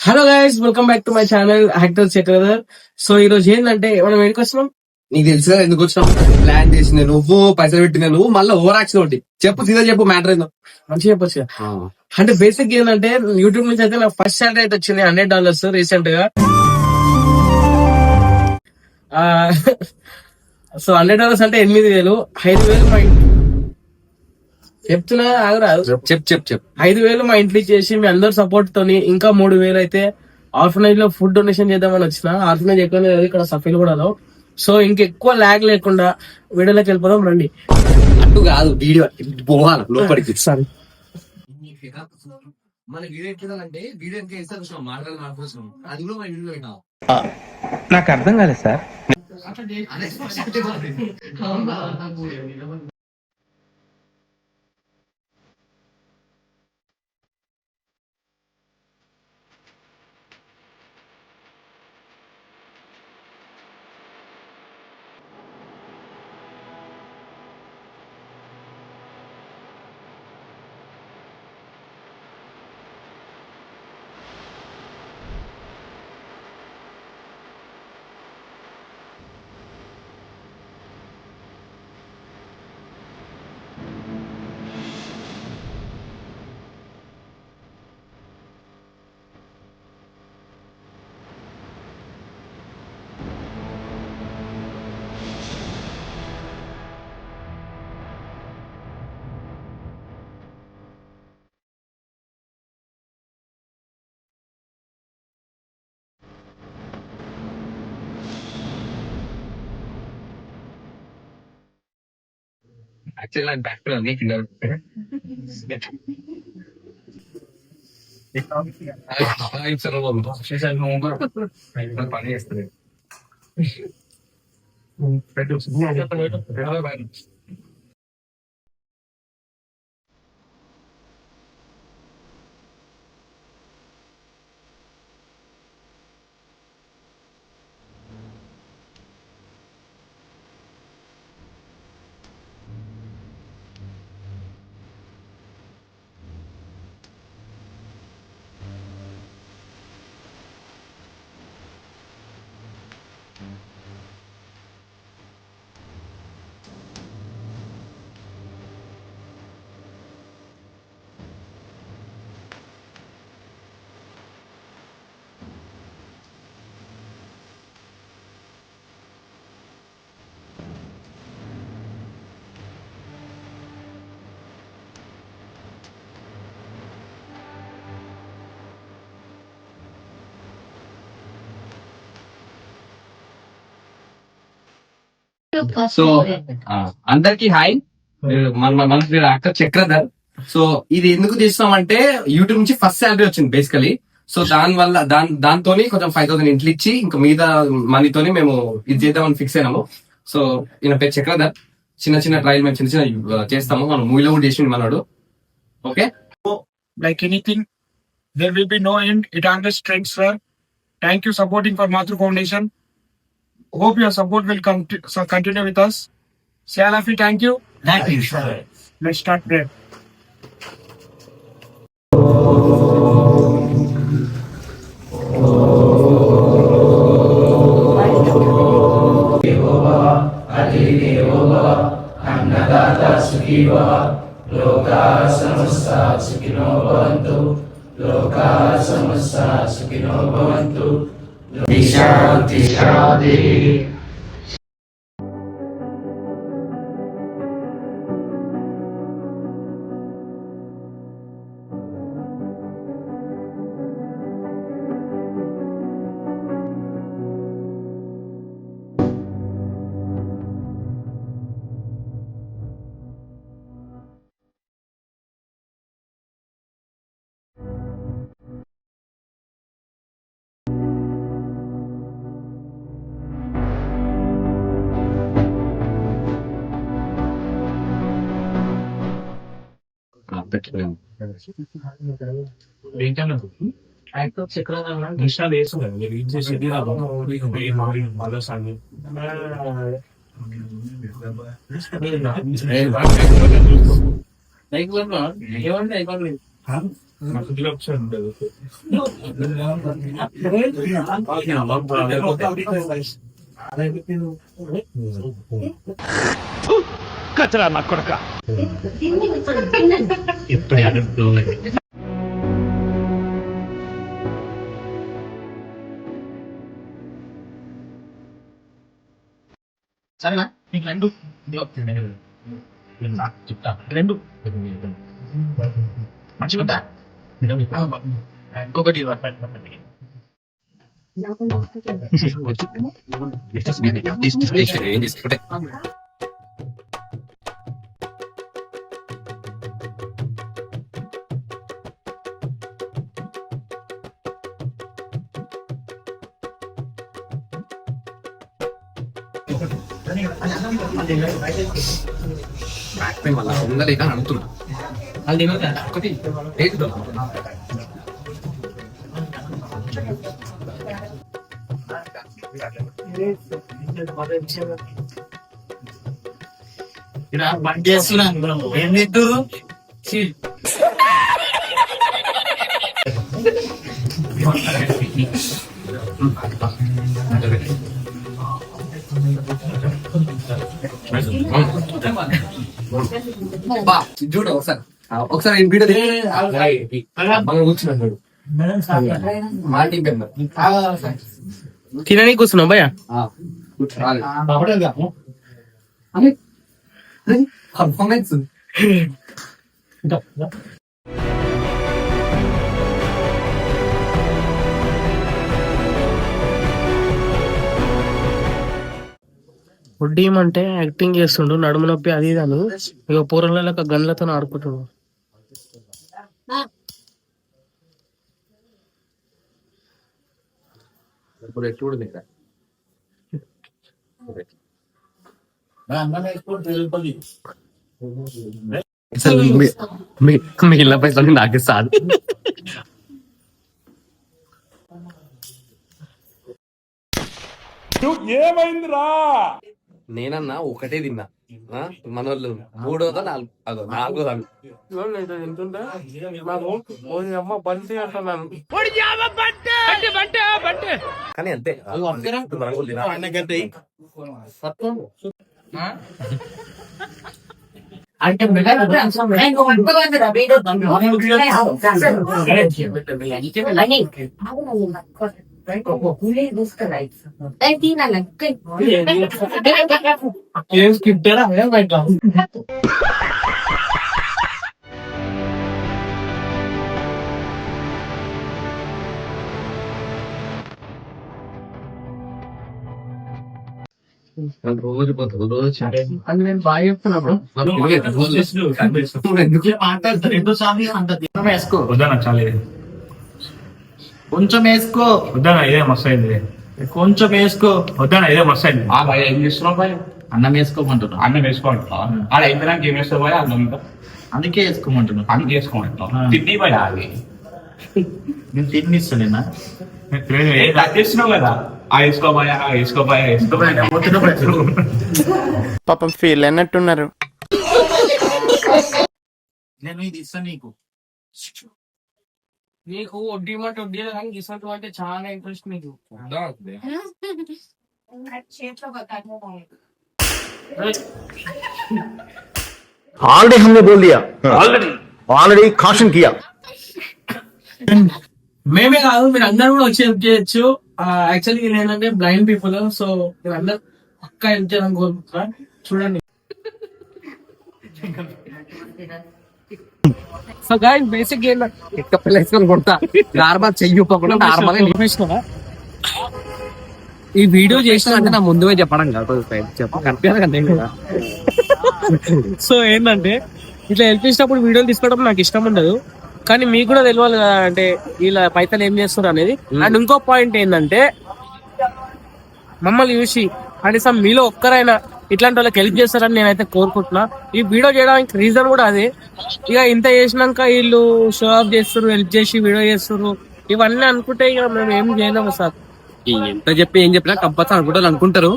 Hello guys, welcome back to my channel actor Chakradhar. So ఈ రోజు ఏంటంటే మనం ఎందుకు వచ్చినాం? నీకు తెలుసు కదా ఎందుకు వచ్చినాం? ప్లాన్ చేసింది నువ్వు, పైసలు పెట్టింది నువ్వు, మళ్ళీ ఓవర్ యాక్షన్ ఒకటి చెప్పు, సీదా చెప్పు మ్యాటర్ ఏందో. మంచిగా చెప్పొచ్చు. అంటే బేసిక్ ఏంటంటే యూట్యూబ్ నుంచి అయితే నాకు ఫస్ట్ సాలరీ అయితే వచ్చింది $100 రీసెంట్ గా. సో $100 అంటే 8,000. 5,000 మా చెప్తున్నా ఆగరాదు. చెప్పు 5,000 మా ఇంట్లో చేసి మీ అందరు సపోర్ట్ తోని ఇంకా 3,000 అయితే ఆర్ఫనైజ్ లో ఫుడ్ డొనేషన్ చేద్దామని వచ్చిన. ఆర్ఫనైజ్ ఎక్కువ లేదు ఇక్కడ సఫీల్ కూడా. సో ఇంకెక్కువ ల్యాగ్ లేకుండా వీడియోలోకి వెళ్ళిపోదాం రండి. అటు కాదు వీడియో పోవాలి లోపలికి. సారీ, మన వీడియో ఎట్లుందంటే వీడియో ఇంకా ఇస్తాను మాట్లాడాలి నా కోసం, అది కూడా మన వీడియో పెట్టాం. నాకు అర్థం కాలేదు సార్. యాక్చువల్లీ నాకు బ్యాక్ ఉంది పని చేస్తుంది. సో అందరికి హాయ్, మన యాక్టర్ చక్రధర్. సో ఇది ఎందుకు చేస్తామంటే యూట్యూబ్ నుంచి ఫస్ట్ శాలరీ వచ్చింది బేసికలీ. సో దాని వల్ల దాంతో కొంచెం 5,000 ఇంట్లో ఇచ్చి ఇంకా మీద మనీతోని మేము ఇది చేద్దామని ఫిక్స్ అయినాము. సో ఈయన పేరు చక్రధర్. చిన్న ట్రయల్ మేము చిన్న చేస్తాము. మనం మూవీలో కూడా చేసింది మనోడు. Okay, like anything, there will be no end. It under strength, sir. Thank you supporting for Matru Foundation. Hope your support will continue with us. Salafi, thank you. Thank you, sir. Let's start there. అన్నదాత సుఖీవ లోకా సమస్త సుఖినో భవంతు, లోకా సమస్త సుఖినో భవంతు. శాంతి శాంతి. Actor Chakradhar install చేస్తున్నాను. మీరు read చేసేది mothers అని ఏమంటే సరేనా మీకు రెండు చెప్తా రెండు మంచిగా ఇంకొకటి మళ్ళీ ఉండలేక అడుగుతున్నా ఒకటి బండి చేస్తున్నాను ఏం తింటారు చూడు ఒకసారి ఒకసారి వీడియో కూర్చున్నాడు మా టీం మెంబర్ తినని కూర్చున్నావు భయ్యా. పర్ఫార్మెన్స్ వడ్డీం అంటే యాక్టింగ్ చేస్తుండు, నడుము నొప్పి అది ఇది అని ఇక పూర్వలక గన్లతో ఆడుకుంటుండు. చూడు అసలు మిగిలిన పైసలు నాకే సాదు. నేనన్నా ఒకటే తిన్నా మనోళ్ళు మూడోదో నాలుగో కానీ అంతే అంటే ఏం స్కిప్ రోజు పోతుంది రోజు అది నేను బాగా చెప్తున్నా బ్రో. మాట్లాడతారు రెండు సార్లు అంత వేసుకో వద్దనా చాలే కొంచెం వేసుకో వద్దనా ఇదే మస్తు అయింది కొంచెం వేసుకో వద్దనా ఇదే మస్తు అయింది ఏం చేస్తున్నావు భయ? అన్నం వేసుకోమంటున్నా అన్నం వేసుకోమంటావా ఆడ ఇంతడానికి ఏం వేస్తావు భయ అన్నం అందుకే వేసుకోమంటున్నా అన్నం చేసుకోమంటావు తిండి భయ అది నేను తిన్నిస్తానేనా చేస్తున్నావు కదా వేసుకోబాయా పాపం ఫీల్ అన్నట్టున్నారు. నేను ఇది ఇస్తాను నీకు నీకు వడ్డీ మాట వడ్డీ కానీ గిసంటు అంటే చాలా ఇంట్రెస్ట్ నీకు. ऑलरेडी हमने बोल दिया ऑलरेडी कॉशन किया మేమే కాదు మీరు అందరూ కూడా వచ్చి హెల్ప్ చేయొచ్చు. యాక్చువల్లీ ఇది ఏంటంటే బ్లైండ్ పీపుల్, సో మీరు అందరు పక్కా హెల్ప్ చేయాలని కోరుకుంటున్నా. చూడండి సో గైస్ బేసిక్ వేసుకొని కొడతా నార్మల్ చెయ్యకుండా నార్మల్ ఈ వీడియో చేసిన అంటే నా ముందుగా చెప్పడం కాదు కనిపించాలి కదా. సో ఏంటంటే ఇట్లా హెల్ప్ చేసినప్పుడు వీడియోలు తీసుకోవడం నాకు ఇష్టం ఉండదు, కానీ మీకు కూడా తెలియాలి కదా అంటే వీళ్ళ పైసలు ఏం చేస్తారు అనేది. అండ్ ఇంకో పాయింట్ ఏంటంటే మమ్మల్ని చూసి కనీసం మీలో ఒక్కరైనా ఇట్లాంటి వాళ్ళకి హెల్ప్ చేస్తారని నేనైతే కోరుకుంటున్నా. ఈ వీడియో చేయడానికి రీజన్ కూడా అదే. ఇక ఇంత చేసినాక వీళ్ళు షో ఆఫ్ చేస్తారు, హెల్ప్ చేసి వీడియో చేస్తారు ఇవన్నీ అనుకుంటే ఇక మేము ఏం చేయలేము సార్. ఎంత చెప్పి ఏం చెప్పినా కంపల్సరీ అనుకుంటారు.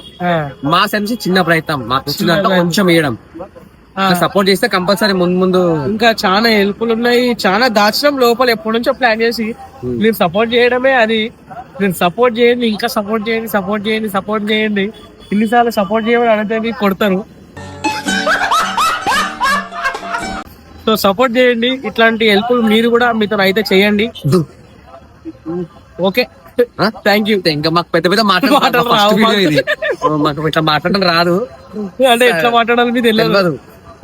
మా సెన్స్ చిన్న ప్రయత్నం మాకు వచ్చినంత కొంచెం వేయడం సపోర్ట్ చేస్తే కంపల్సరీ ముందు ముందు ఇంకా చాలా హెల్ప్లు ఉన్నాయి, చాలా దాచడం లోపల ఎప్పటి నుంచో ప్లాన్ చేసి మీరు సపోర్ట్ చేయడమే అది. మీరు సపోర్ట్ చేయండి, ఇంకా సపోర్ట్ చేయండి, సపోర్ట్ చేయండి, సపోర్ట్ చేయండి. ఇన్నిసార్లు సపోర్ట్ చేయమని అడిగితే మీకు కొడతారు. సో సపోర్ట్ చేయండి, ఇట్లాంటి హెల్ప్ మీరు కూడా మీతో అయితే చేయండి. Okay, thank you. ఇంకా మాకు పెద్ద పెద్ద మాటలు రావు మాకు. మాకు ఇట్లా మాట్లాడడం రాదు, అంటే ఎట్లా మాట్లాడాలి మీకు తెలియదు.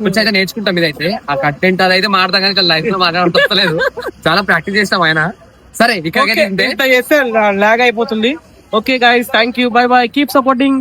కొంచెం అయితే నేర్చుకుంటాం. ఇదైతే ఆ కంటెంట్ అదైతే మాడతాం కానీ లైఫ్ లో మాట్లాడలేదు. చాలా ప్రాక్టీస్ చేస్తాం ఆయన. సరే ఇక్కడ ఇంత చేస్తే లాగ్ అయిపోతుంది. Okay guys, thank you, by by, keep supporting.